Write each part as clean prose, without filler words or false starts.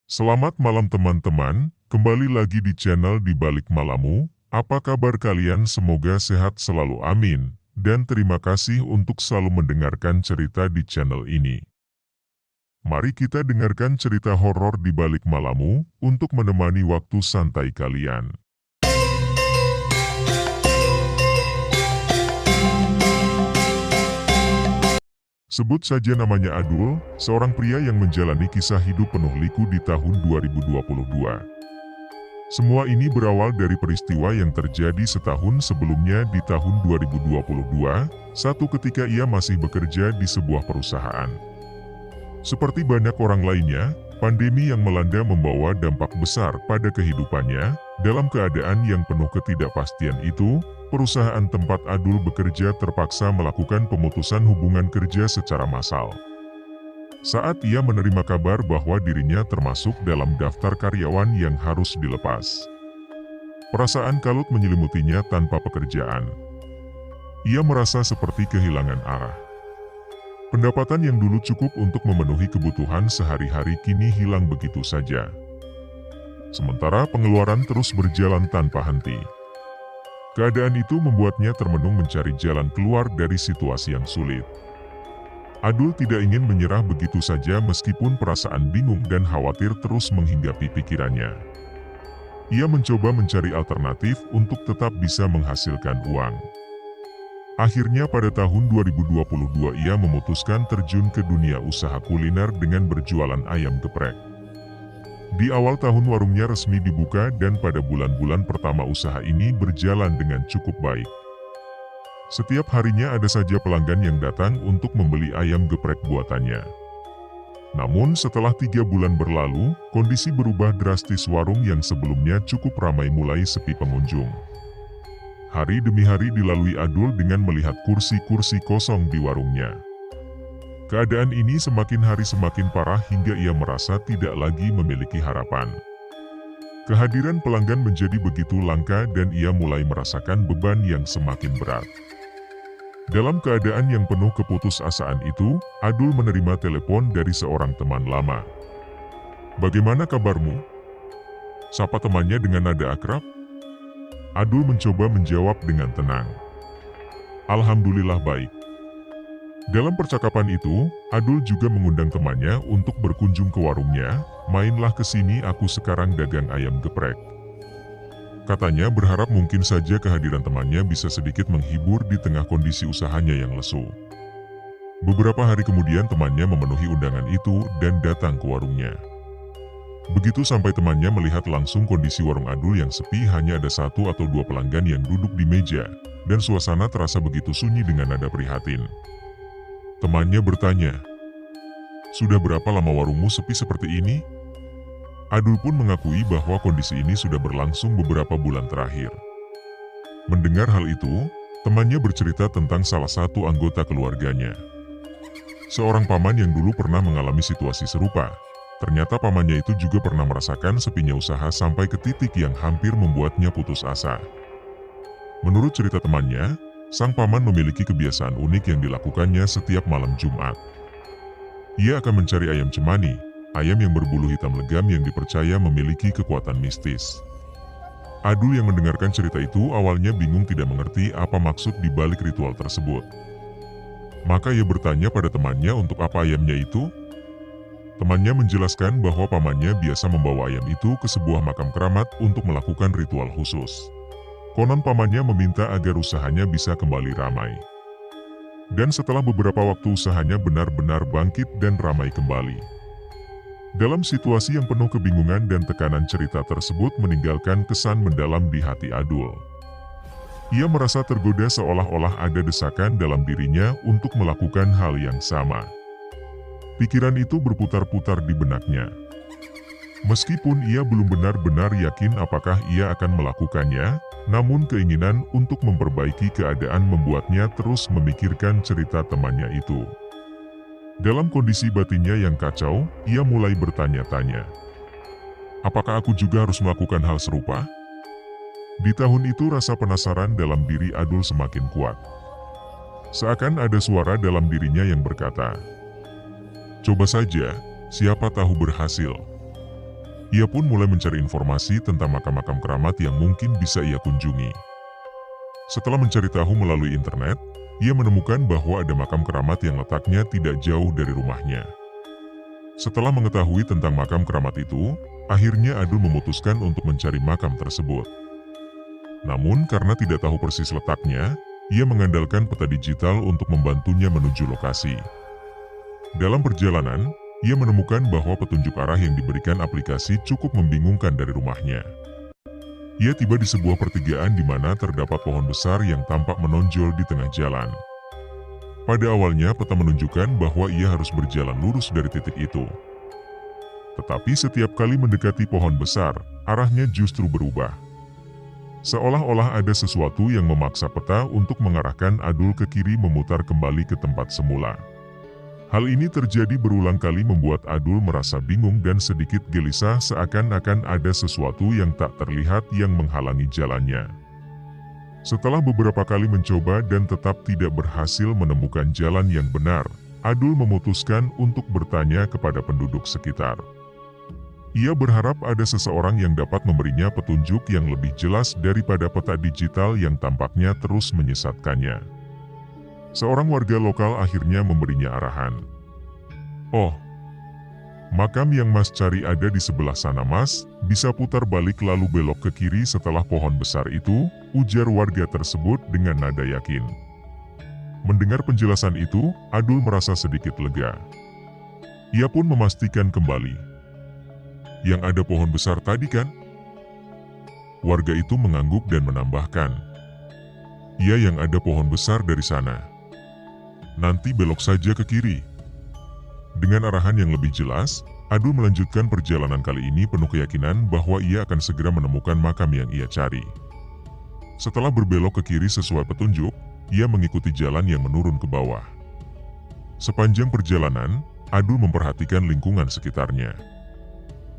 Selamat malam teman-teman, kembali lagi di channel Di Balik Malammu. Apa kabar kalian? Semoga sehat selalu, amin. Dan terima kasih untuk selalu mendengarkan cerita di channel ini. Mari kita dengarkan cerita horor Di Balik Malammu untuk menemani waktu santai kalian. Sebut saja namanya Adul, seorang pria yang menjalani kisah hidup penuh liku di tahun 2022. Semua ini berawal dari peristiwa yang terjadi setahun sebelumnya di tahun 2022, satu ketika ia masih bekerja di sebuah perusahaan. Seperti banyak orang lainnya, pandemi yang melanda membawa dampak besar pada kehidupannya. Dalam keadaan yang penuh ketidakpastian itu, perusahaan tempat Adul bekerja terpaksa melakukan pemutusan hubungan kerja secara massal. Saat ia menerima kabar bahwa dirinya termasuk dalam daftar karyawan yang harus dilepas, perasaan kalut menyelimutinya tanpa pekerjaan. Ia merasa seperti kehilangan arah. Pendapatan yang dulu cukup untuk memenuhi kebutuhan sehari-hari kini hilang begitu saja. Sementara pengeluaran terus berjalan tanpa henti. Keadaan itu membuatnya termenung mencari jalan keluar dari situasi yang sulit. Adul tidak ingin menyerah begitu saja meskipun perasaan bingung dan khawatir terus menghinggapi pikirannya. Ia mencoba mencari alternatif untuk tetap bisa menghasilkan uang. Akhirnya pada tahun 2022 ia memutuskan terjun ke dunia usaha kuliner dengan berjualan ayam geprek. Di awal tahun warungnya resmi dibuka dan pada bulan-bulan pertama usaha ini berjalan dengan cukup baik. Setiap harinya ada saja pelanggan yang datang untuk membeli ayam geprek buatannya. Namun setelah 3 bulan berlalu, kondisi berubah drastis. Warung yang sebelumnya cukup ramai mulai sepi pengunjung. Hari demi hari dilalui Adul dengan melihat kursi-kursi kosong di warungnya. Keadaan ini semakin hari semakin parah hingga ia merasa tidak lagi memiliki harapan. Kehadiran pelanggan menjadi begitu langka dan ia mulai merasakan beban yang semakin berat. Dalam keadaan yang penuh keputusasaan itu, Adul menerima telepon dari seorang teman lama. "Bagaimana kabarmu?" sapa temannya dengan nada akrab. Adul mencoba menjawab dengan tenang. "Alhamdulillah baik." Dalam percakapan itu, Adul juga mengundang temannya untuk berkunjung ke warungnya. "Mainlah ke sini, aku sekarang dagang ayam geprek," katanya berharap mungkin saja kehadiran temannya bisa sedikit menghibur di tengah kondisi usahanya yang lesu. Beberapa hari kemudian temannya memenuhi undangan itu dan datang ke warungnya. Begitu sampai temannya melihat langsung kondisi warung Adul yang sepi, hanya ada 1 atau 2 pelanggan yang duduk di meja, dan suasana terasa begitu sunyi dengan nada prihatin. Temannya bertanya, "Sudah berapa lama warungmu sepi seperti ini?" Adul pun mengakui bahwa kondisi ini sudah berlangsung beberapa bulan terakhir. Mendengar hal itu, temannya bercerita tentang salah satu anggota keluarganya. Seorang paman yang dulu pernah mengalami situasi serupa. Ternyata pamannya itu juga pernah merasakan sepinya usaha sampai ke titik yang hampir membuatnya putus asa. Menurut cerita temannya, sang paman memiliki kebiasaan unik yang dilakukannya setiap malam Jumat. Ia akan mencari ayam cemani, ayam yang berbulu hitam legam yang dipercaya memiliki kekuatan mistis. Adul yang mendengarkan cerita itu awalnya bingung, tidak mengerti apa maksud di balik ritual tersebut. Maka ia bertanya pada temannya untuk apa ayamnya itu. Temannya menjelaskan bahwa pamannya biasa membawa ayam itu ke sebuah makam keramat untuk melakukan ritual khusus. Konon pamannya meminta agar usahanya bisa kembali ramai. Dan setelah beberapa waktu usahanya benar-benar bangkit dan ramai kembali. Dalam situasi yang penuh kebingungan dan tekanan, cerita tersebut meninggalkan kesan mendalam di hati Adul. Ia merasa tergoda, seolah-olah ada desakan dalam dirinya untuk melakukan hal yang sama. Pikiran itu berputar-putar di benaknya. Meskipun ia belum benar-benar yakin apakah ia akan melakukannya, namun keinginan untuk memperbaiki keadaan membuatnya terus memikirkan cerita temannya itu. Dalam kondisi batinnya yang kacau, ia mulai bertanya-tanya, apakah aku juga harus melakukan hal serupa? Di tahun itu rasa penasaran dalam diri Adul semakin kuat. Seakan ada suara dalam dirinya yang berkata, "Coba saja, siapa tahu berhasil." Ia pun mulai mencari informasi tentang makam-makam keramat yang mungkin bisa ia kunjungi. Setelah mencari tahu melalui internet, ia menemukan bahwa ada makam keramat yang letaknya tidak jauh dari rumahnya. Setelah mengetahui tentang makam keramat itu, akhirnya Adul memutuskan untuk mencari makam tersebut. Namun karena tidak tahu persis letaknya, ia mengandalkan peta digital untuk membantunya menuju lokasi. Dalam perjalanan, ia menemukan bahwa petunjuk arah yang diberikan aplikasi cukup membingungkan dari rumahnya. Ia tiba di sebuah pertigaan di mana terdapat pohon besar yang tampak menonjol di tengah jalan. Pada awalnya peta menunjukkan bahwa ia harus berjalan lurus dari titik itu. Tetapi setiap kali mendekati pohon besar, arahnya justru berubah. Seolah-olah ada sesuatu yang memaksa peta untuk mengarahkan Adul ke kiri memutar kembali ke tempat semula. Hal ini terjadi berulang kali membuat Adul merasa bingung dan sedikit gelisah seakan-akan ada sesuatu yang tak terlihat yang menghalangi jalannya. Setelah beberapa kali mencoba dan tetap tidak berhasil menemukan jalan yang benar, Adul memutuskan untuk bertanya kepada penduduk sekitar. Ia berharap ada seseorang yang dapat memberinya petunjuk yang lebih jelas daripada peta digital yang tampaknya terus menyesatkannya. Seorang warga lokal akhirnya memberinya arahan. "Oh, makam yang Mas cari ada di sebelah sana Mas, bisa putar balik lalu belok ke kiri setelah pohon besar itu," ujar warga tersebut dengan nada yakin. Mendengar penjelasan itu, Adul merasa sedikit lega. Ia pun memastikan kembali. "Yang ada pohon besar tadi kan?" Warga itu mengangguk dan menambahkan, "Iya, yang ada pohon besar dari sana. Nanti belok saja ke kiri." Dengan arahan yang lebih jelas, Adul melanjutkan perjalanan kali ini penuh keyakinan bahwa ia akan segera menemukan makam yang ia cari. Setelah berbelok ke kiri sesuai petunjuk, ia mengikuti jalan yang menurun ke bawah. Sepanjang perjalanan, Adul memperhatikan lingkungan sekitarnya.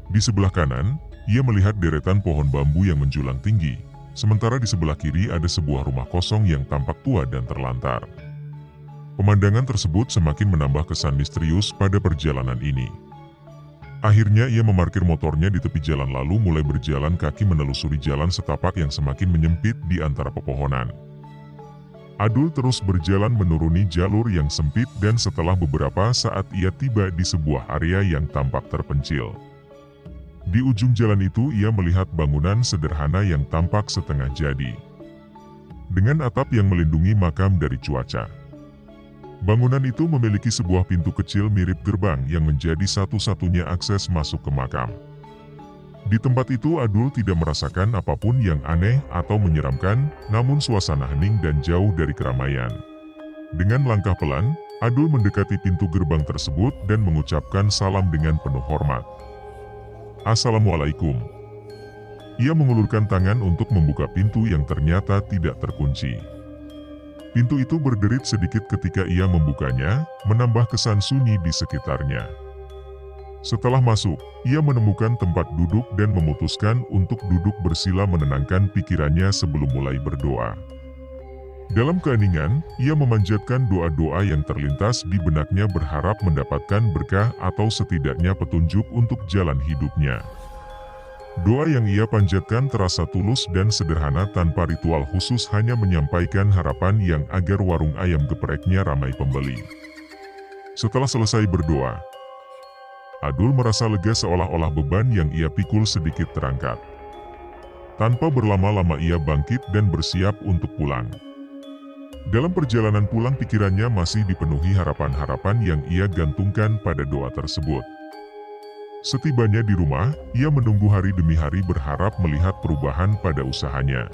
Di sebelah kanan, ia melihat deretan pohon bambu yang menjulang tinggi, sementara di sebelah kiri ada sebuah rumah kosong yang tampak tua dan terlantar. Pemandangan tersebut semakin menambah kesan misterius pada perjalanan ini. Akhirnya ia memarkir motornya di tepi jalan lalu mulai berjalan kaki menelusuri jalan setapak yang semakin menyempit di antara pepohonan. Adul terus berjalan menuruni jalur yang sempit dan setelah beberapa saat ia tiba di sebuah area yang tampak terpencil. Di ujung jalan itu ia melihat bangunan sederhana yang tampak setengah jadi, dengan atap yang melindungi makam dari cuaca. Bangunan itu memiliki sebuah pintu kecil mirip gerbang yang menjadi satu-satunya akses masuk ke makam. Di tempat itu Adul tidak merasakan apapun yang aneh atau menyeramkan, namun suasana hening dan jauh dari keramaian. Dengan langkah pelan, Adul mendekati pintu gerbang tersebut dan mengucapkan salam dengan penuh hormat. "Assalamualaikum." Ia mengulurkan tangan untuk membuka pintu yang ternyata tidak terkunci. Pintu itu berderit sedikit ketika ia membukanya, menambah kesan sunyi di sekitarnya. Setelah masuk, ia menemukan tempat duduk dan memutuskan untuk duduk bersila menenangkan pikirannya sebelum mulai berdoa. Dalam keheningan, ia memanjatkan doa-doa yang terlintas di benaknya berharap mendapatkan berkah atau setidaknya petunjuk untuk jalan hidupnya. Doa yang ia panjatkan terasa tulus dan sederhana tanpa ritual khusus, hanya menyampaikan harapan yang agar warung ayam gepreknya ramai pembeli. Setelah selesai berdoa, Adul merasa lega seolah-olah beban yang ia pikul sedikit terangkat. Tanpa berlama-lama ia bangkit dan bersiap untuk pulang. Dalam perjalanan pulang pikirannya masih dipenuhi harapan-harapan yang ia gantungkan pada doa tersebut. Setibanya di rumah, ia menunggu hari demi hari berharap melihat perubahan pada usahanya.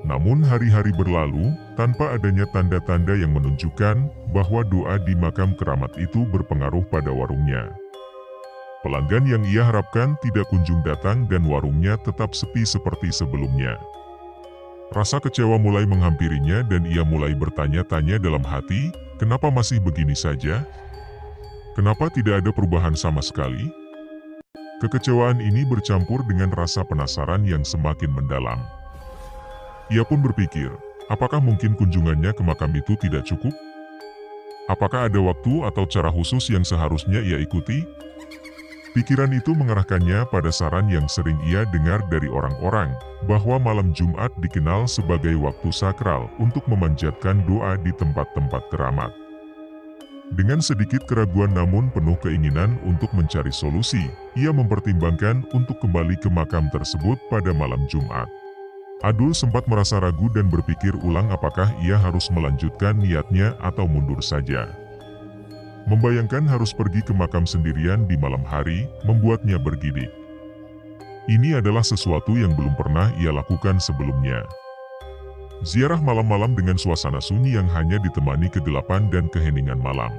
Namun hari-hari berlalu, tanpa adanya tanda-tanda yang menunjukkan bahwa doa di makam keramat itu berpengaruh pada warungnya. Pelanggan yang ia harapkan tidak kunjung datang dan warungnya tetap sepi seperti sebelumnya. Rasa kecewa mulai menghampirinya dan ia mulai bertanya-tanya dalam hati, kenapa masih begini saja? Kenapa tidak ada perubahan sama sekali? Kekecewaan ini bercampur dengan rasa penasaran yang semakin mendalam. Ia pun berpikir, apakah mungkin kunjungannya ke makam itu tidak cukup? Apakah ada waktu atau cara khusus yang seharusnya ia ikuti? Pikiran itu mengarahkannya pada saran yang sering ia dengar dari orang-orang, bahwa malam Jumat dikenal sebagai waktu sakral untuk memanjatkan doa di tempat-tempat keramat. Dengan sedikit keraguan namun penuh keinginan untuk mencari solusi, ia mempertimbangkan untuk kembali ke makam tersebut pada malam Jumat. Adul sempat merasa ragu dan berpikir ulang apakah ia harus melanjutkan niatnya atau mundur saja. Membayangkan harus pergi ke makam sendirian di malam hari, membuatnya bergidik. Ini adalah sesuatu yang belum pernah ia lakukan sebelumnya. Ziarah malam-malam dengan suasana sunyi yang hanya ditemani kegelapan dan keheningan malam.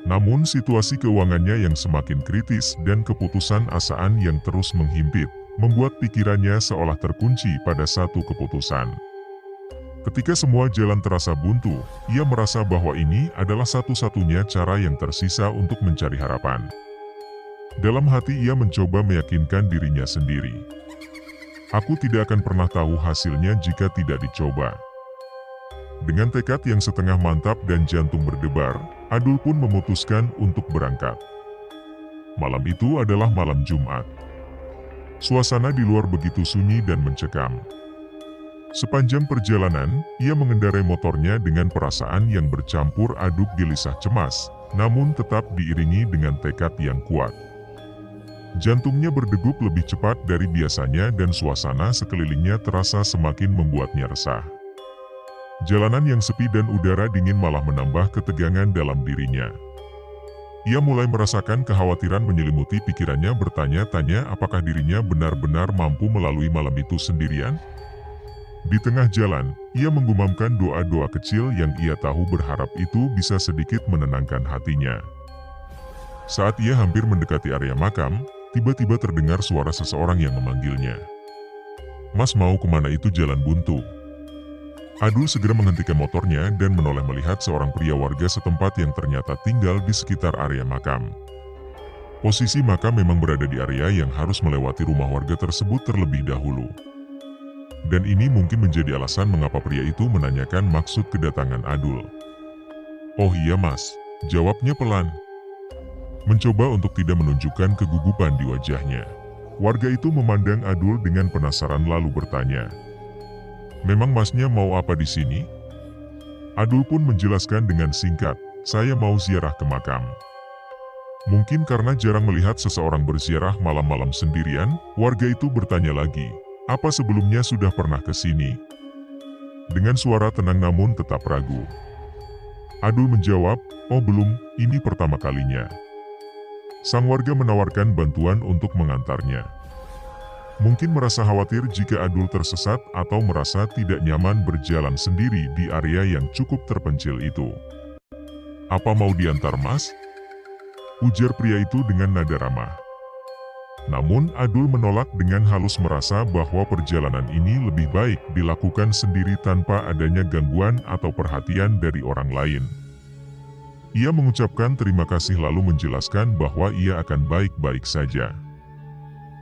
Namun situasi keuangannya yang semakin kritis dan keputusan asaan yang terus menghimpit, membuat pikirannya seolah terkunci pada satu keputusan. Ketika semua jalan terasa buntu, ia merasa bahwa ini adalah satu-satunya cara yang tersisa untuk mencari harapan. Dalam hati ia mencoba meyakinkan dirinya sendiri. Aku tidak akan pernah tahu hasilnya jika tidak dicoba. Dengan tekad yang setengah mantap dan jantung berdebar, Adul pun memutuskan untuk berangkat. Malam itu adalah malam Jumat. Suasana di luar begitu sunyi dan mencekam. Sepanjang perjalanan, ia mengendarai motornya dengan perasaan yang bercampur aduk gelisah cemas, namun tetap diiringi dengan tekad yang kuat. Jantungnya berdegup lebih cepat dari biasanya dan suasana sekelilingnya terasa semakin membuatnya resah. Jalanan yang sepi dan udara dingin malah menambah ketegangan dalam dirinya. Ia mulai merasakan kekhawatiran menyelimuti pikirannya, bertanya-tanya apakah dirinya benar-benar mampu melalui malam itu sendirian? Di tengah jalan, ia menggumamkan doa-doa kecil yang ia tahu berharap itu bisa sedikit menenangkan hatinya. Saat ia hampir mendekati area makam, tiba-tiba terdengar suara seseorang yang memanggilnya. "Mas, mau kemana? Itu jalan buntu." Adul segera menghentikan motornya dan menoleh melihat seorang pria warga setempat yang ternyata tinggal di sekitar area makam. Posisi makam memang berada di area yang harus melewati rumah warga tersebut terlebih dahulu. Dan ini mungkin menjadi alasan mengapa pria itu menanyakan maksud kedatangan Adul. "Oh iya mas," jawabnya pelan. Mencoba untuk tidak menunjukkan kegugupan di wajahnya. Warga itu memandang Adul dengan penasaran lalu bertanya, "Memang masnya mau apa di sini?" Adul pun menjelaskan dengan singkat, "Saya mau ziarah ke makam." Mungkin karena jarang melihat seseorang berziarah malam-malam sendirian, warga itu bertanya lagi, "Apa sebelumnya sudah pernah ke sini?" Dengan suara tenang namun tetap ragu. Adul menjawab, "Oh belum, ini pertama kalinya." Sang warga menawarkan bantuan untuk mengantarnya. Mungkin merasa khawatir jika Adul tersesat atau merasa tidak nyaman berjalan sendiri di area yang cukup terpencil itu. "Apa mau diantar mas?" ujar pria itu dengan nada ramah. Namun Adul menolak dengan halus, merasa bahwa perjalanan ini lebih baik dilakukan sendiri tanpa adanya gangguan atau perhatian dari orang lain. Ia mengucapkan terima kasih lalu menjelaskan bahwa ia akan baik-baik saja.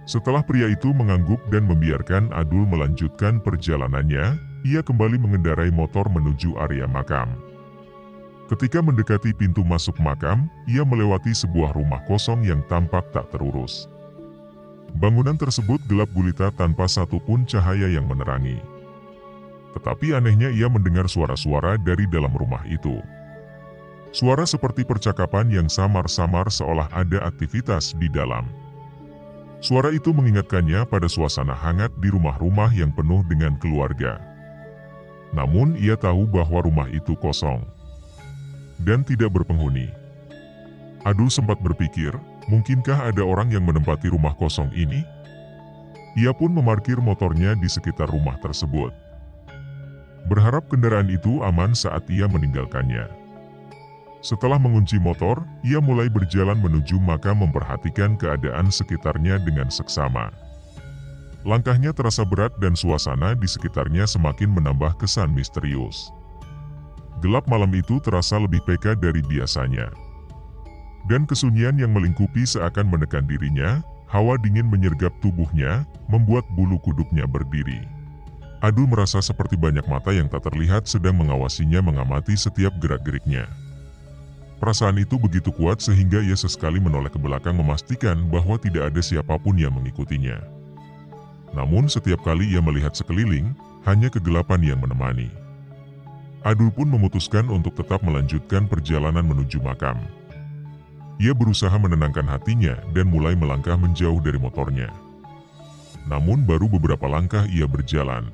Setelah pria itu mengangguk dan membiarkan Adul melanjutkan perjalanannya, ia kembali mengendarai motor menuju area makam. Ketika mendekati pintu masuk makam, ia melewati sebuah rumah kosong yang tampak tak terurus. Bangunan tersebut gelap gulita tanpa satupun cahaya yang menerangi. Tetapi anehnya ia mendengar suara-suara dari dalam rumah itu. Suara seperti percakapan yang samar-samar seolah ada aktivitas di dalam. Suara itu mengingatkannya pada suasana hangat di rumah-rumah yang penuh dengan keluarga. Namun ia tahu bahwa rumah itu kosong dan tidak berpenghuni. Adul sempat berpikir, mungkinkah ada orang yang menempati rumah kosong ini? Ia pun memarkir motornya di sekitar rumah tersebut. Berharap kendaraan itu aman saat ia meninggalkannya. Setelah mengunci motor, ia mulai berjalan menuju makam, memperhatikan keadaan sekitarnya dengan seksama. Langkahnya terasa berat dan suasana di sekitarnya semakin menambah kesan misterius. Gelap malam itu terasa lebih peka dari biasanya. Dan kesunyian yang melingkupi seakan menekan dirinya, hawa dingin menyergap tubuhnya, membuat bulu kuduknya berdiri. Adul merasa seperti banyak mata yang tak terlihat sedang mengawasinya, mengamati setiap gerak-geriknya. Perasaan itu begitu kuat sehingga ia sesekali menoleh ke belakang memastikan bahwa tidak ada siapapun yang mengikutinya. Namun setiap kali ia melihat sekeliling, hanya kegelapan yang menemani. Adul pun memutuskan untuk tetap melanjutkan perjalanan menuju makam. Ia berusaha menenangkan hatinya dan mulai melangkah menjauh dari motornya. Namun baru beberapa langkah ia berjalan.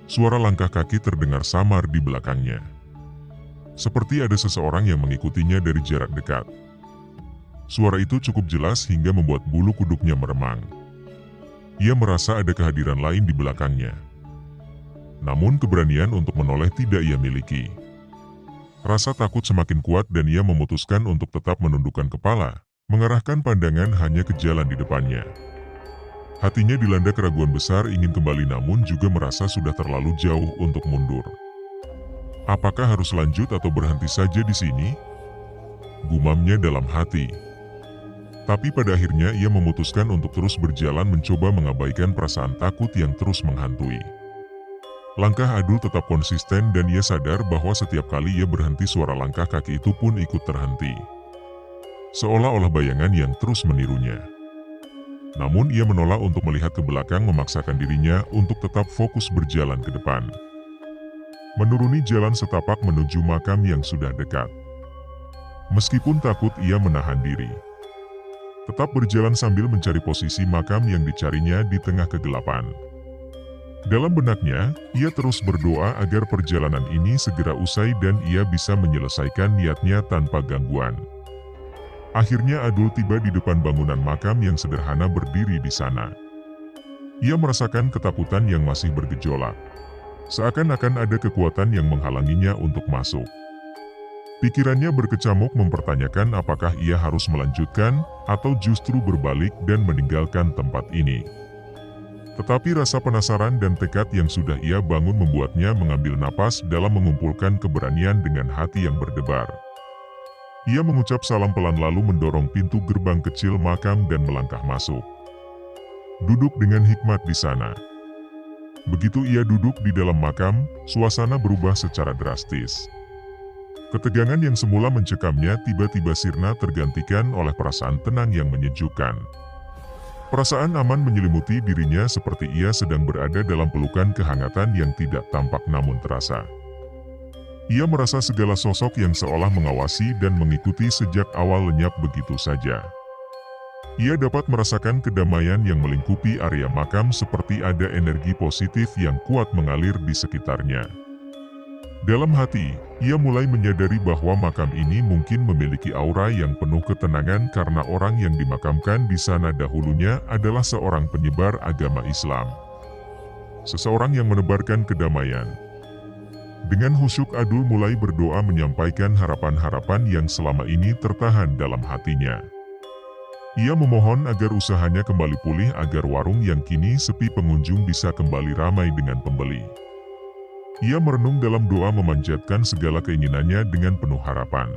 Suara langkah kaki terdengar samar di belakangnya. Seperti ada seseorang yang mengikutinya dari jarak dekat. Suara itu cukup jelas hingga membuat bulu kuduknya meremang. Ia merasa ada kehadiran lain di belakangnya. Namun keberanian untuk menoleh tidak ia miliki. Rasa takut semakin kuat dan ia memutuskan untuk tetap menundukkan kepala, mengarahkan pandangan hanya ke jalan di depannya. Hatinya dilanda keraguan besar ingin kembali namun juga merasa sudah terlalu jauh untuk mundur. Apakah harus lanjut atau berhenti saja di sini? Gumamnya dalam hati. Tapi pada akhirnya ia memutuskan untuk terus berjalan mencoba mengabaikan perasaan takut yang terus menghantui. Langkah Adul tetap konsisten dan ia sadar bahwa setiap kali ia berhenti suara langkah kaki itu pun ikut terhenti. Seolah-olah bayangan yang terus menirunya. Namun ia menolak untuk melihat ke belakang memaksakan dirinya untuk tetap fokus berjalan ke depan. Menuruni jalan setapak menuju makam yang sudah dekat. Meskipun takut ia menahan diri. Tetap berjalan sambil mencari posisi makam yang dicarinya di tengah kegelapan. Dalam benaknya, ia terus berdoa agar perjalanan ini segera usai dan ia bisa menyelesaikan niatnya tanpa gangguan. Akhirnya Adul tiba di depan bangunan makam yang sederhana berdiri di sana. Ia merasakan ketakutan yang masih bergejolak. Seakan-akan ada kekuatan yang menghalanginya untuk masuk. Pikirannya berkecamuk mempertanyakan apakah ia harus melanjutkan atau justru berbalik dan meninggalkan tempat ini. Tetapi rasa penasaran dan tekad yang sudah ia bangun membuatnya mengambil napas dalam mengumpulkan keberanian dengan hati yang berdebar. Ia mengucap salam pelan lalu mendorong pintu gerbang kecil makam dan melangkah masuk. Duduk dengan hikmat di sana. Begitu ia duduk di dalam makam, suasana berubah secara drastis. Ketegangan yang semula mencekamnya tiba-tiba sirna tergantikan oleh perasaan tenang yang menyejukkan. Perasaan aman menyelimuti dirinya seperti ia sedang berada dalam pelukan kehangatan yang tidak tampak namun terasa. Ia merasa segala sosok yang seolah mengawasi dan mengikuti sejak awal lenyap begitu saja. Ia dapat merasakan kedamaian yang melingkupi area makam seperti ada energi positif yang kuat mengalir di sekitarnya. Dalam hati, ia mulai menyadari bahwa makam ini mungkin memiliki aura yang penuh ketenangan karena orang yang dimakamkan di sana dahulunya adalah seorang penyebar agama Islam. Seseorang yang menebarkan kedamaian. Dengan khusyuk Adul mulai berdoa menyampaikan harapan-harapan yang selama ini tertahan dalam hatinya. Ia memohon agar usahanya kembali pulih agar warung yang kini sepi pengunjung bisa kembali ramai dengan pembeli. Ia merenung dalam doa memanjatkan segala keinginannya dengan penuh harapan.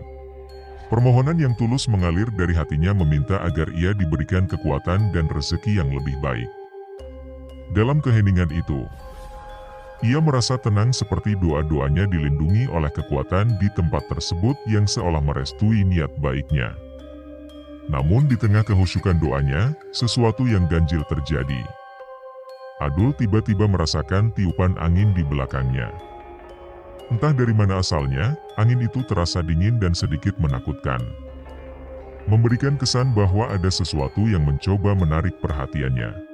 Permohonan yang tulus mengalir dari hatinya meminta agar ia diberikan kekuatan dan rezeki yang lebih baik. Dalam keheningan itu, ia merasa tenang seperti doa-doanya dilindungi oleh kekuatan di tempat tersebut yang seolah merestui niat baiknya. Namun di tengah kehusyukan doanya, sesuatu yang ganjil terjadi. Adul tiba-tiba merasakan tiupan angin di belakangnya. Entah dari mana asalnya, angin itu terasa dingin dan sedikit menakutkan. Memberikan kesan bahwa ada sesuatu yang mencoba menarik perhatiannya.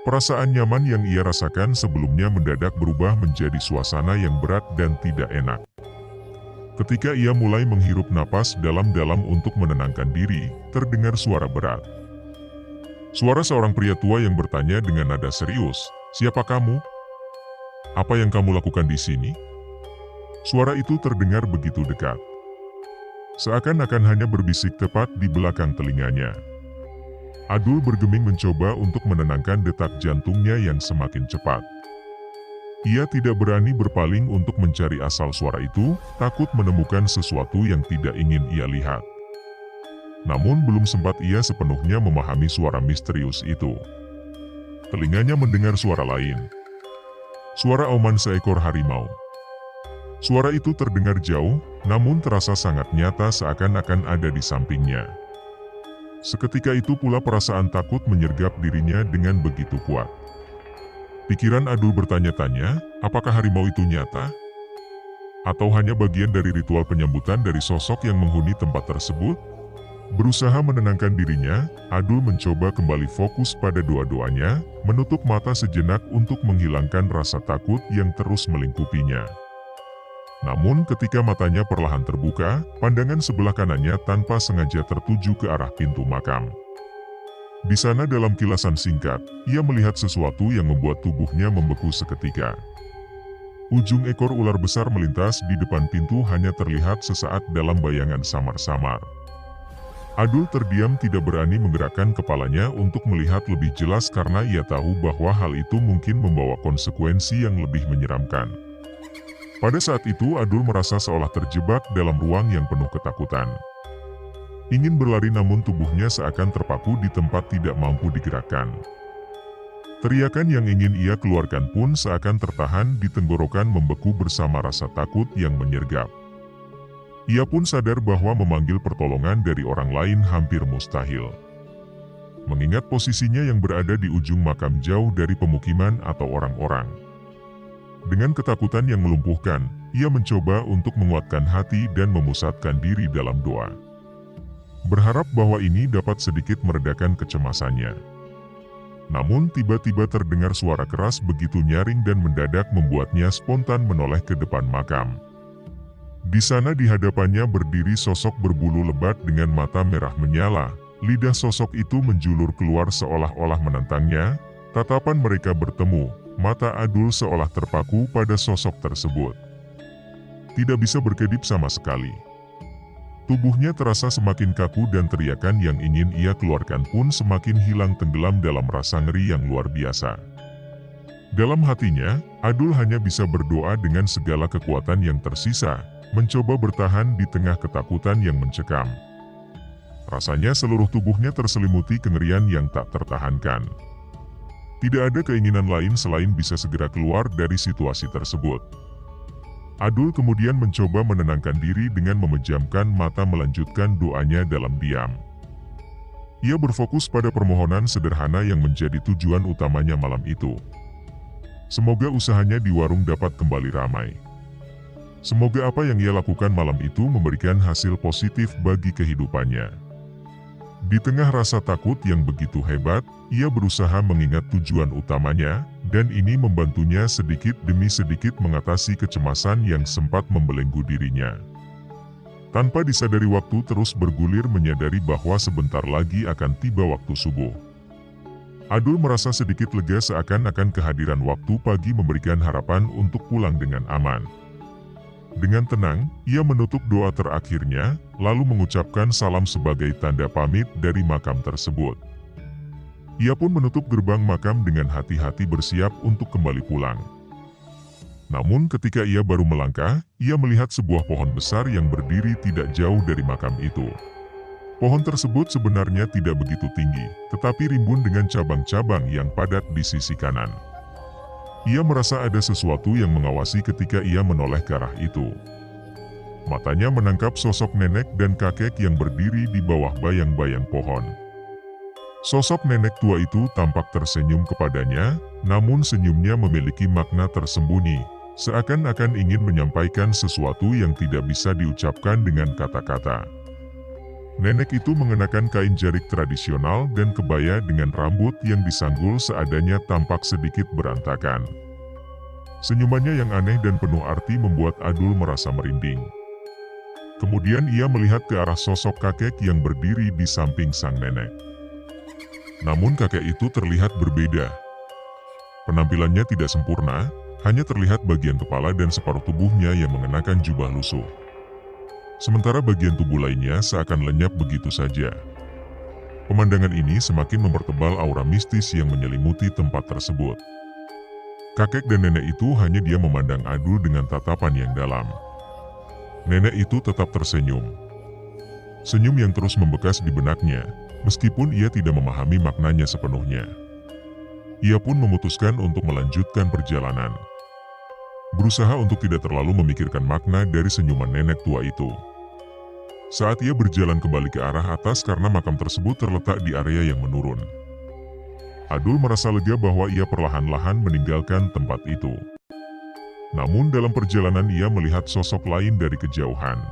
Perasaan nyaman yang ia rasakan sebelumnya mendadak berubah menjadi suasana yang berat dan tidak enak. Ketika ia mulai menghirup napas dalam-dalam untuk menenangkan diri, terdengar suara berat. Suara seorang pria tua yang bertanya dengan nada serius, "Siapa kamu? Apa yang kamu lakukan di sini?" Suara itu terdengar begitu dekat. Seakan-akan hanya berbisik tepat di belakang telinganya. Adul bergeming mencoba untuk menenangkan detak jantungnya yang semakin cepat. Ia tidak berani berpaling untuk mencari asal suara itu, takut menemukan sesuatu yang tidak ingin ia lihat. Namun belum sempat ia sepenuhnya memahami suara misterius itu. Telinganya mendengar suara lain. Suara auman seekor harimau. Suara itu terdengar jauh, namun terasa sangat nyata seakan-akan ada di sampingnya. Seketika itu pula perasaan takut menyergap dirinya dengan begitu kuat. Pikiran Adul bertanya-tanya, apakah harimau itu nyata? Atau hanya bagian dari ritual penyambutan dari sosok yang menghuni tempat tersebut? Berusaha menenangkan dirinya, Adul mencoba kembali fokus pada doa-doanya, menutup mata sejenak untuk menghilangkan rasa takut yang terus melingkupinya. Namun ketika matanya perlahan terbuka, pandangan sebelah kanannya tanpa sengaja tertuju ke arah pintu makam. Di sana dalam kilasan singkat, ia melihat sesuatu yang membuat tubuhnya membeku seketika. Ujung ekor ular besar melintas di depan pintu hanya terlihat sesaat dalam bayangan samar-samar. Adul terdiam tidak berani menggerakkan kepalanya untuk melihat lebih jelas karena ia tahu bahwa hal itu mungkin membawa konsekuensi yang lebih menyeramkan. Pada saat itu Adul merasa seolah terjebak dalam ruang yang penuh ketakutan. Ingin berlari namun tubuhnya seakan terpaku di tempat tidak mampu digerakkan. Teriakan yang ingin ia keluarkan pun seakan tertahan di tenggorokan membeku bersama rasa takut yang menyergap. Ia pun sadar bahwa memanggil pertolongan dari orang lain hampir mustahil. Mengingat posisinya yang berada di ujung makam jauh dari pemukiman atau orang-orang. Dengan ketakutan yang melumpuhkan, ia mencoba untuk menguatkan hati dan memusatkan diri dalam doa. Berharap bahwa ini dapat sedikit meredakan kecemasannya. Namun tiba-tiba terdengar suara keras begitu nyaring dan mendadak membuatnya spontan menoleh ke depan makam. Di sana di hadapannya berdiri sosok berbulu lebat dengan mata merah menyala. Lidah sosok itu menjulur keluar seolah-olah menantangnya. Tatapan mereka bertemu, mata Adul seolah terpaku pada sosok tersebut. Tidak bisa berkedip sama sekali. Tubuhnya terasa semakin kaku dan teriakan yang ingin ia keluarkan pun semakin hilang tenggelam dalam rasa ngeri yang luar biasa. Dalam hatinya, Adul hanya bisa berdoa dengan segala kekuatan yang tersisa, mencoba bertahan di tengah ketakutan yang mencekam. Rasanya seluruh tubuhnya terselimuti kengerian yang tak tertahankan. Tidak ada keinginan lain selain bisa segera keluar dari situasi tersebut. Adul kemudian mencoba menenangkan diri dengan memejamkan mata melanjutkan doanya dalam diam. Ia berfokus pada permohonan sederhana yang menjadi tujuan utamanya malam itu. Semoga usahanya di warung dapat kembali ramai. Semoga apa yang ia lakukan malam itu memberikan hasil positif bagi kehidupannya. Di tengah rasa takut yang begitu hebat, ia berusaha mengingat tujuan utamanya, dan ini membantunya sedikit demi sedikit mengatasi kecemasan yang sempat membelenggu dirinya. Tanpa disadari waktu terus bergulir menyadari bahwa sebentar lagi akan tiba waktu subuh. Adul merasa sedikit lega seakan-akan kehadiran waktu pagi memberikan harapan untuk pulang dengan aman. Dengan tenang, ia menutup doa terakhirnya, lalu mengucapkan salam sebagai tanda pamit dari makam tersebut. Ia pun menutup gerbang makam dengan hati-hati bersiap untuk kembali pulang. Namun ketika ia baru melangkah, ia melihat sebuah pohon besar yang berdiri tidak jauh dari makam itu. Pohon tersebut sebenarnya tidak begitu tinggi, tetapi rimbun dengan cabang-cabang yang padat di sisi kanan. Ia merasa ada sesuatu yang mengawasi ketika ia menoleh ke arah itu. Matanya menangkap sosok nenek dan kakek yang berdiri di bawah bayang-bayang pohon. Sosok nenek tua itu tampak tersenyum kepadanya, namun senyumnya memiliki makna tersembunyi, seakan-akan ingin menyampaikan sesuatu yang tidak bisa diucapkan dengan kata-kata. Nenek itu mengenakan kain jarik tradisional dan kebaya dengan rambut yang disanggul seadanya tampak sedikit berantakan. Senyumannya yang aneh dan penuh arti membuat Adul merasa merinding. Kemudian ia melihat ke arah sosok kakek yang berdiri di samping sang nenek. Namun kakek itu terlihat berbeda. Penampilannya tidak sempurna, hanya terlihat bagian kepala dan separuh tubuhnya yang mengenakan jubah lusuh. Sementara bagian tubuh lainnya seakan lenyap begitu saja. Pemandangan ini semakin mempertebal aura mistis yang menyelimuti tempat tersebut. Kakek dan nenek itu hanya dia memandang Adul dengan tatapan yang dalam. Nenek itu tetap tersenyum. Senyum yang terus membekas di benaknya, meskipun ia tidak memahami maknanya sepenuhnya. Ia pun memutuskan untuk melanjutkan perjalanan. berusaha untuk tidak terlalu memikirkan makna dari senyuman nenek tua itu. Saat ia berjalan kembali ke arah atas karena makam tersebut terletak di area yang menurun, Adul merasa lega bahwa ia perlahan-lahan meninggalkan tempat itu. Namun dalam perjalanan ia melihat sosok lain dari kejauhan.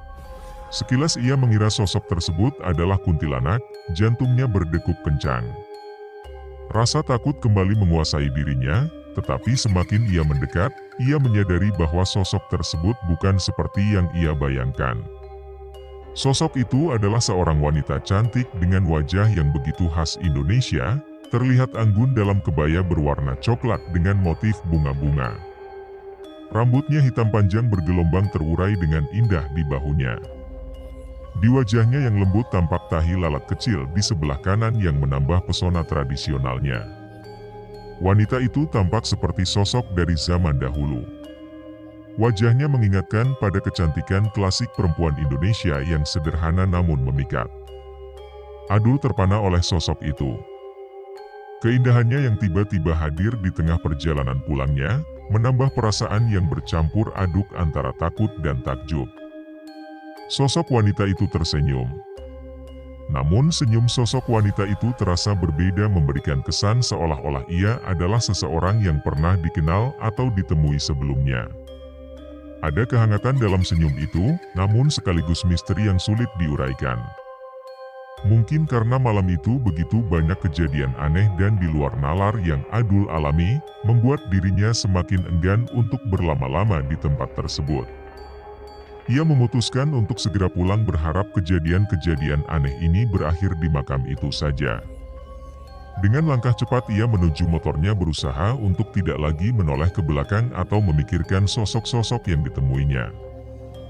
Sekilas ia mengira sosok tersebut adalah kuntilanak, jantungnya berdegup kencang. Rasa takut kembali menguasai dirinya, tetapi semakin ia mendekat, ia menyadari bahwa sosok tersebut bukan seperti yang ia bayangkan. Sosok itu adalah seorang wanita cantik dengan wajah yang begitu khas Indonesia, terlihat anggun dalam kebaya berwarna coklat dengan motif bunga-bunga. Rambutnya hitam panjang bergelombang terurai dengan indah di bahunya. Di wajahnya yang lembut tampak tahi lalat kecil di sebelah kanan yang menambah pesona tradisionalnya. Wanita itu tampak seperti sosok dari zaman dahulu. Wajahnya mengingatkan pada kecantikan klasik perempuan Indonesia yang sederhana namun memikat. Adul terpana oleh sosok itu. Keindahannya yang tiba-tiba hadir di tengah perjalanan pulangnya, menambah perasaan yang bercampur aduk antara takut dan takjub. Sosok wanita itu tersenyum. Namun senyum sosok wanita itu terasa berbeda, memberikan kesan seolah-olah ia adalah seseorang yang pernah dikenal atau ditemui sebelumnya. Ada kehangatan dalam senyum itu, namun sekaligus misteri yang sulit diuraikan. Mungkin karena malam itu begitu banyak kejadian aneh dan di luar nalar yang Adul alami, membuat dirinya semakin enggan untuk berlama-lama di tempat tersebut. Ia memutuskan untuk segera pulang berharap kejadian-kejadian aneh ini berakhir di makam itu saja. Dengan langkah cepat ia menuju motornya, berusaha untuk tidak lagi menoleh ke belakang atau memikirkan sosok-sosok yang ditemuinya.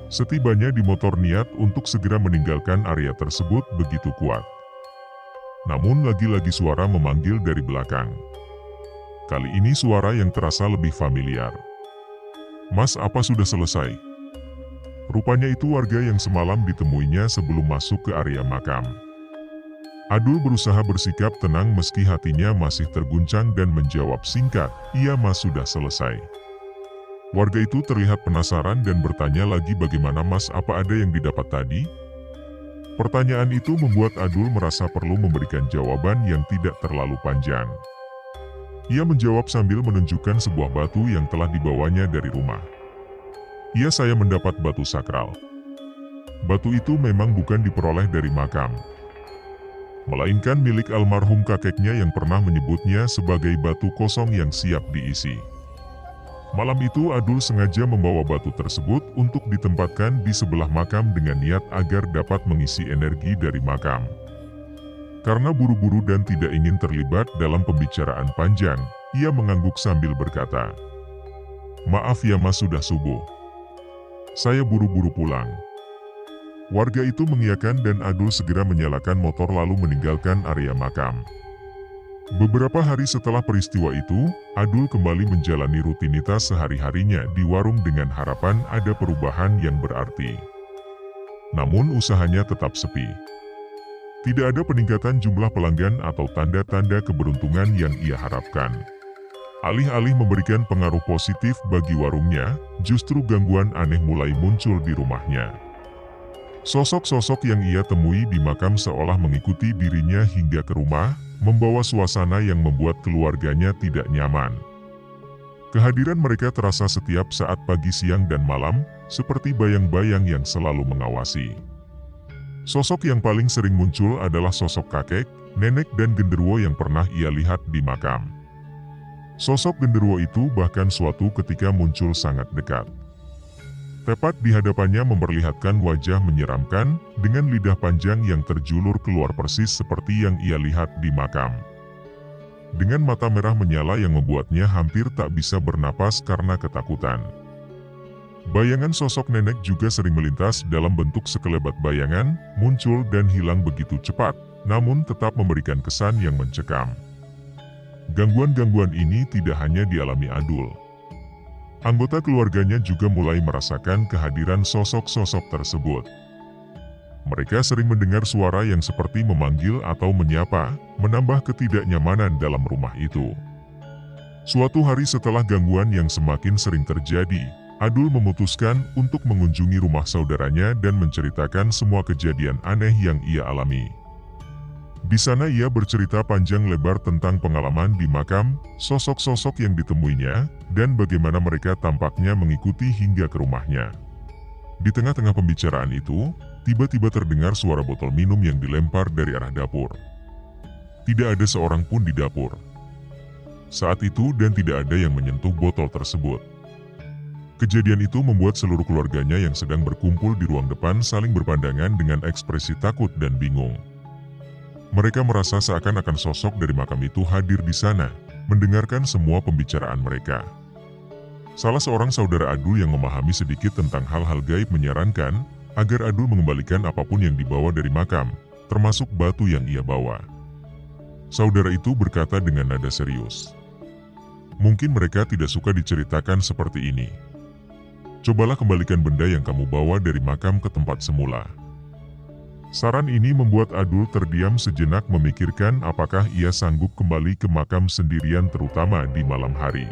Setibanya di motor, niat untuk segera meninggalkan area tersebut begitu kuat. Namun lagi-lagi suara memanggil dari belakang. Kali ini suara yang terasa lebih familiar. "Mas, apa sudah selesai?" Rupanya itu warga yang semalam ditemuinya sebelum masuk ke area makam. Adul berusaha bersikap tenang meski hatinya masih terguncang dan menjawab singkat, "Iya mas, sudah selesai." Warga itu terlihat penasaran dan bertanya lagi, "Bagaimana mas, apa ada yang didapat tadi?" Pertanyaan itu membuat Adul merasa perlu memberikan jawaban yang tidak terlalu panjang. Ia menjawab sambil menunjukkan sebuah batu yang telah dibawanya dari rumah. "Iya, saya mendapat batu sakral. Batu itu memang bukan diperoleh dari makam, melainkan milik almarhum kakeknya yang pernah menyebutnya sebagai batu kosong yang siap diisi. Malam itu Adul sengaja membawa batu tersebut untuk ditempatkan di sebelah makam dengan niat agar dapat mengisi energi dari makam. Karena buru-buru dan tidak ingin terlibat dalam pembicaraan panjang, ia mengangguk sambil berkata, "Maaf ya mas, sudah subuh. Saya buru-buru pulang." Warga itu mengiyakan dan Adul segera menyalakan motor lalu meninggalkan area makam. Beberapa hari setelah peristiwa itu, Adul kembali menjalani rutinitas sehari-harinya di warung dengan harapan ada perubahan yang berarti. Namun usahanya tetap sepi. Tidak ada peningkatan jumlah pelanggan atau tanda-tanda keberuntungan yang ia harapkan. Alih-alih memberikan pengaruh positif bagi warungnya, justru gangguan aneh mulai muncul di rumahnya. Sosok-sosok yang ia temui di makam seolah mengikuti dirinya hingga ke rumah, membawa suasana yang membuat keluarganya tidak nyaman. Kehadiran mereka terasa setiap saat pagi, siang, dan malam, seperti bayang-bayang yang selalu mengawasi. Sosok yang paling sering muncul adalah sosok kakek, nenek, dan genderuwo yang pernah ia lihat di makam. Sosok genderuwo itu bahkan suatu ketika muncul sangat dekat. Tepat di hadapannya memperlihatkan wajah menyeramkan, dengan lidah panjang yang terjulur keluar persis seperti yang ia lihat di makam. Dengan mata merah menyala yang membuatnya hampir tak bisa bernapas karena ketakutan. Bayangan sosok nenek juga sering melintas dalam bentuk sekelebat bayangan, muncul dan hilang begitu cepat, namun tetap memberikan kesan yang mencekam. Gangguan-gangguan ini tidak hanya dialami Adul. Anggota keluarganya juga mulai merasakan kehadiran sosok-sosok tersebut. Mereka sering mendengar suara yang seperti memanggil atau menyapa, menambah ketidaknyamanan dalam rumah itu. Suatu hari setelah gangguan yang semakin sering terjadi, Adul memutuskan untuk mengunjungi rumah saudaranya dan menceritakan semua kejadian aneh yang ia alami. Di sana ia bercerita panjang lebar tentang pengalaman di makam, sosok-sosok yang ditemuinya, dan bagaimana mereka tampaknya mengikuti hingga ke rumahnya. Di tengah-tengah pembicaraan itu, tiba-tiba terdengar suara botol minum yang dilempar dari arah dapur. Tidak ada seorang pun di dapur saat itu dan tidak ada yang menyentuh botol tersebut. Kejadian itu membuat seluruh keluarganya yang sedang berkumpul di ruang depan saling berpandangan dengan ekspresi takut dan bingung. Mereka merasa seakan-akan sosok dari makam itu hadir di sana, mendengarkan semua pembicaraan mereka. Salah seorang saudara Adul yang memahami sedikit tentang hal-hal gaib menyarankan agar Adul mengembalikan apapun yang dibawa dari makam, termasuk batu yang ia bawa. Saudara itu berkata dengan nada serius, "Mungkin mereka tidak suka diceritakan seperti ini. Cobalah kembalikan benda yang kamu bawa dari makam ke tempat semula." Saran ini membuat Adul terdiam sejenak memikirkan apakah ia sanggup kembali ke makam sendirian terutama di malam hari.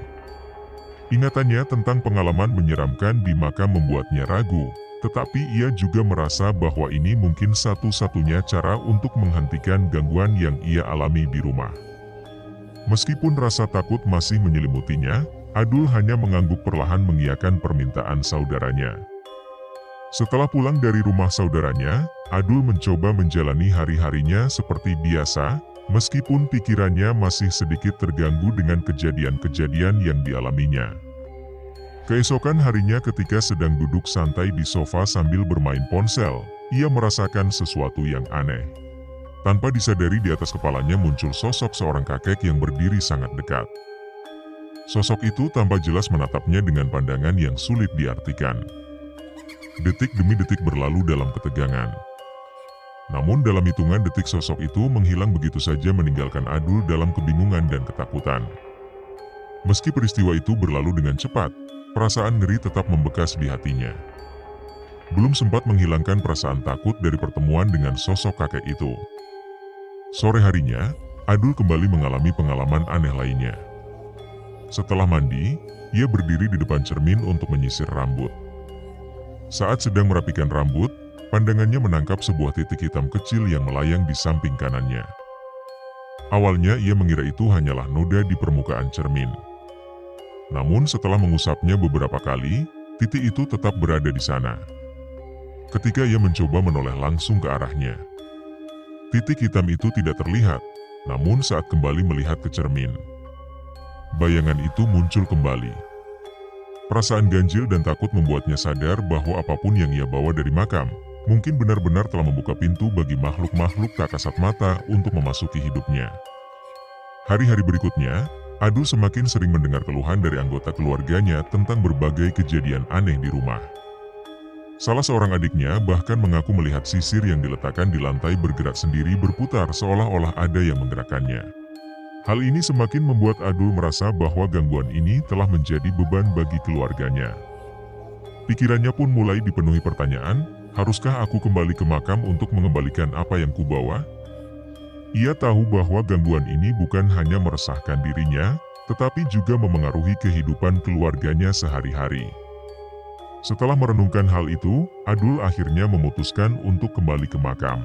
Ingatannya tentang pengalaman menyeramkan di makam membuatnya ragu, tetapi ia juga merasa bahwa ini mungkin satu-satunya cara untuk menghentikan gangguan yang ia alami di rumah. Meskipun rasa takut masih menyelimutinya, Adul hanya mengangguk perlahan mengiyakan permintaan saudaranya. Setelah pulang dari rumah saudaranya, Adul mencoba menjalani hari-harinya seperti biasa, meskipun pikirannya masih sedikit terganggu dengan kejadian-kejadian yang dialaminya. Keesokan harinya ketika sedang duduk santai di sofa sambil bermain ponsel, ia merasakan sesuatu yang aneh. Tanpa disadari di atas kepalanya muncul sosok seorang kakek yang berdiri sangat dekat. Sosok itu tampak jelas menatapnya dengan pandangan yang sulit diartikan. Detik demi detik berlalu dalam ketegangan. Namun dalam hitungan detik sosok itu menghilang begitu saja meninggalkan Adul dalam kebingungan dan ketakutan. Meski peristiwa itu berlalu dengan cepat, perasaan ngeri tetap membekas di hatinya. Belum sempat menghilangkan perasaan takut dari pertemuan dengan sosok kakek itu. Sore harinya, Adul kembali mengalami pengalaman aneh lainnya. Setelah mandi, ia berdiri di depan cermin untuk menyisir rambut. Saat sedang merapikan rambut, pandangannya menangkap sebuah titik hitam kecil yang melayang di samping kanannya. Awalnya ia mengira itu hanyalah noda di permukaan cermin. Namun setelah mengusapnya beberapa kali, titik itu tetap berada di sana. Ketika ia mencoba menoleh langsung ke arahnya, titik hitam itu tidak terlihat, namun saat kembali melihat ke cermin, bayangan itu muncul kembali. Perasaan ganjil dan takut membuatnya sadar bahwa apapun yang ia bawa dari makam, mungkin benar-benar telah membuka pintu bagi makhluk-makhluk tak kasat mata untuk memasuki hidupnya. Hari-hari berikutnya, Adul semakin sering mendengar keluhan dari anggota keluarganya tentang berbagai kejadian aneh di rumah. Salah seorang adiknya bahkan mengaku melihat sisir yang diletakkan di lantai bergerak sendiri berputar seolah-olah ada yang menggerakkannya. Hal ini semakin membuat Adul merasa bahwa gangguan ini telah menjadi beban bagi keluarganya. Pikirannya pun mulai dipenuhi pertanyaan, haruskah aku kembali ke makam untuk mengembalikan apa yang kubawa? Ia tahu bahwa gangguan ini bukan hanya meresahkan dirinya, tetapi juga memengaruhi kehidupan keluarganya sehari-hari. Setelah merenungkan hal itu, Adul akhirnya memutuskan untuk kembali ke makam.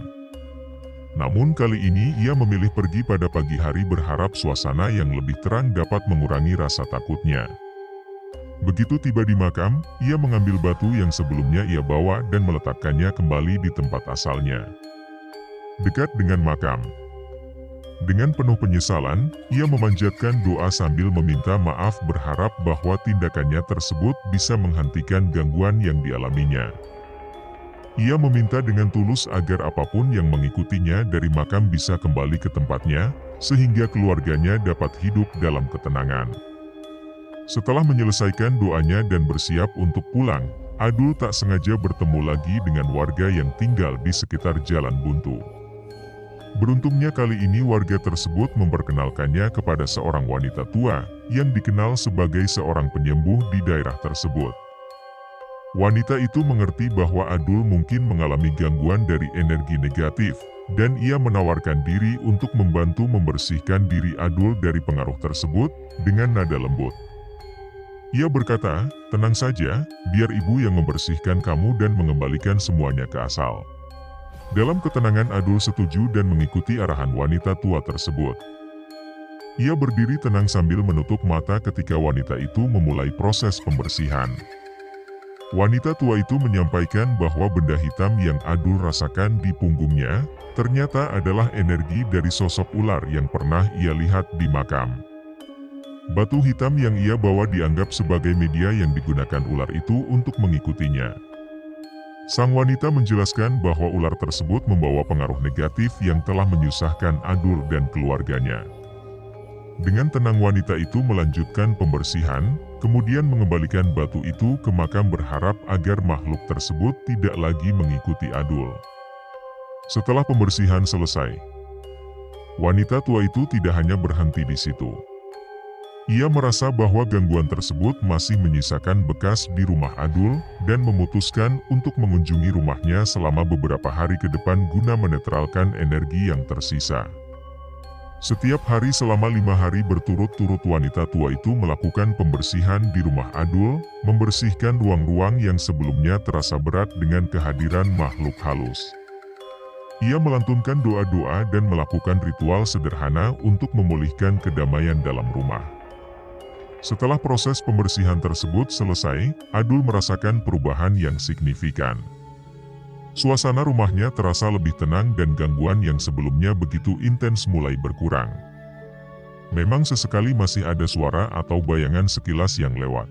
Namun kali ini ia memilih pergi pada pagi hari berharap suasana yang lebih terang dapat mengurangi rasa takutnya. Begitu tiba di makam, ia mengambil batu yang sebelumnya ia bawa dan meletakkannya kembali di tempat asalnya, dekat dengan makam. Dengan penuh penyesalan, ia memanjatkan doa sambil meminta maaf berharap bahwa tindakannya tersebut bisa menghentikan gangguan yang dialaminya. Ia meminta dengan tulus agar apapun yang mengikutinya dari makam bisa kembali ke tempatnya, sehingga keluarganya dapat hidup dalam ketenangan. Setelah menyelesaikan doanya dan bersiap untuk pulang, Adul tak sengaja bertemu lagi dengan warga yang tinggal di sekitar Jalan Buntu. Beruntungnya kali ini warga tersebut memperkenalkannya kepada seorang wanita tua yang dikenal sebagai seorang penyembuh di daerah tersebut. Wanita itu mengerti bahwa Adul mungkin mengalami gangguan dari energi negatif, dan ia menawarkan diri untuk membantu membersihkan diri Adul dari pengaruh tersebut dengan nada lembut. Ia berkata, "Tenang saja, biar ibu yang membersihkan kamu dan mengembalikan semuanya ke asal." Dalam ketenangan Adul setuju dan mengikuti arahan wanita tua tersebut. Ia berdiri tenang sambil menutup mata ketika wanita itu memulai proses pembersihan. Wanita tua itu menyampaikan bahwa benda hitam yang Adul rasakan di punggungnya, ternyata adalah energi dari sosok ular yang pernah ia lihat di makam. Batu hitam yang ia bawa dianggap sebagai media yang digunakan ular itu untuk mengikutinya. Sang wanita menjelaskan bahwa ular tersebut membawa pengaruh negatif yang telah menyusahkan Adul dan keluarganya. Dengan tenang wanita itu melanjutkan pembersihan, kemudian mengembalikan batu itu ke makam berharap agar makhluk tersebut tidak lagi mengikuti Adul. Setelah pembersihan selesai, wanita tua itu tidak hanya berhenti di situ. Ia merasa bahwa gangguan tersebut masih menyisakan bekas di rumah Adul dan memutuskan untuk mengunjungi rumahnya selama beberapa hari ke depan guna menetralkan energi yang tersisa. Setiap hari selama 5 hari berturut-turut wanita tua itu melakukan pembersihan di rumah Adul, membersihkan ruang-ruang yang sebelumnya terasa berat dengan kehadiran makhluk halus. Ia melantunkan doa-doa dan melakukan ritual sederhana untuk memulihkan kedamaian dalam rumah. Setelah proses pembersihan tersebut selesai, Adul merasakan perubahan yang signifikan. Suasana rumahnya terasa lebih tenang dan gangguan yang sebelumnya begitu intens mulai berkurang. Memang sesekali masih ada suara atau bayangan sekilas yang lewat.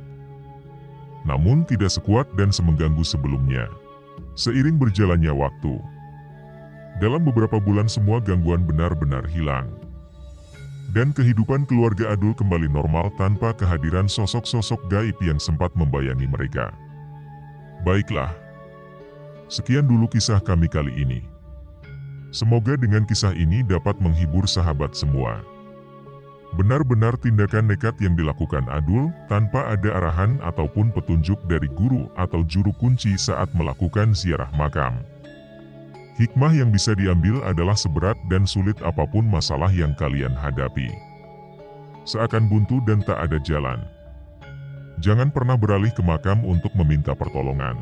Namun tidak sekuat dan semengganggu sebelumnya. Seiring berjalannya waktu, dalam beberapa bulan semua gangguan benar-benar hilang. Dan kehidupan keluarga Adul kembali normal tanpa kehadiran sosok-sosok gaib yang sempat membayangi mereka. Baiklah. Sekian dulu kisah kami kali ini. Semoga dengan kisah ini dapat menghibur sahabat semua. Benar-benar tindakan nekat yang dilakukan Adul tanpa ada arahan ataupun petunjuk dari guru atau juru kunci saat melakukan ziarah makam. Hikmah yang bisa diambil adalah seberat dan sulit apapun masalah yang kalian hadapi. Seakan buntu dan tak ada jalan. Jangan pernah beralih ke makam untuk meminta pertolongan.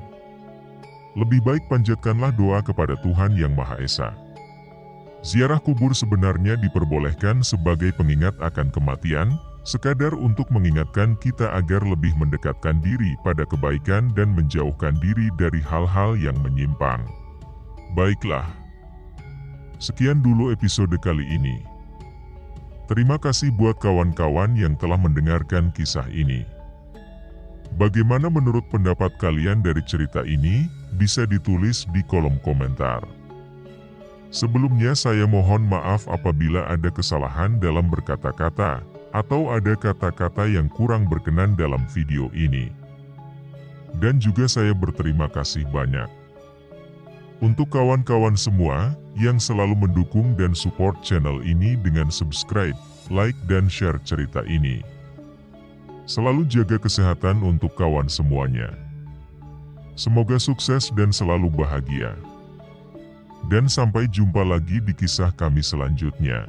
Lebih baik panjatkanlah doa kepada Tuhan Yang Maha Esa. Ziarah kubur sebenarnya diperbolehkan sebagai pengingat akan kematian, sekadar untuk mengingatkan kita agar lebih mendekatkan diri pada kebaikan dan menjauhkan diri dari hal-hal yang menyimpang. Baiklah. Sekian dulu episode kali ini. Terima kasih buat kawan-kawan yang telah mendengarkan kisah ini. Bagaimana menurut pendapat kalian dari cerita ini? Bisa ditulis di kolom komentar. Sebelumnya saya mohon maaf apabila ada kesalahan dalam berkata-kata, atau ada kata-kata yang kurang berkenan dalam video ini. Dan juga saya berterima kasih banyak untuk kawan-kawan semua yang selalu mendukung dan support channel ini dengan subscribe, like dan share cerita ini. Selalu jaga kesehatan untuk kawan semuanya. Semoga sukses dan selalu bahagia. Dan sampai jumpa lagi di kisah kami selanjutnya.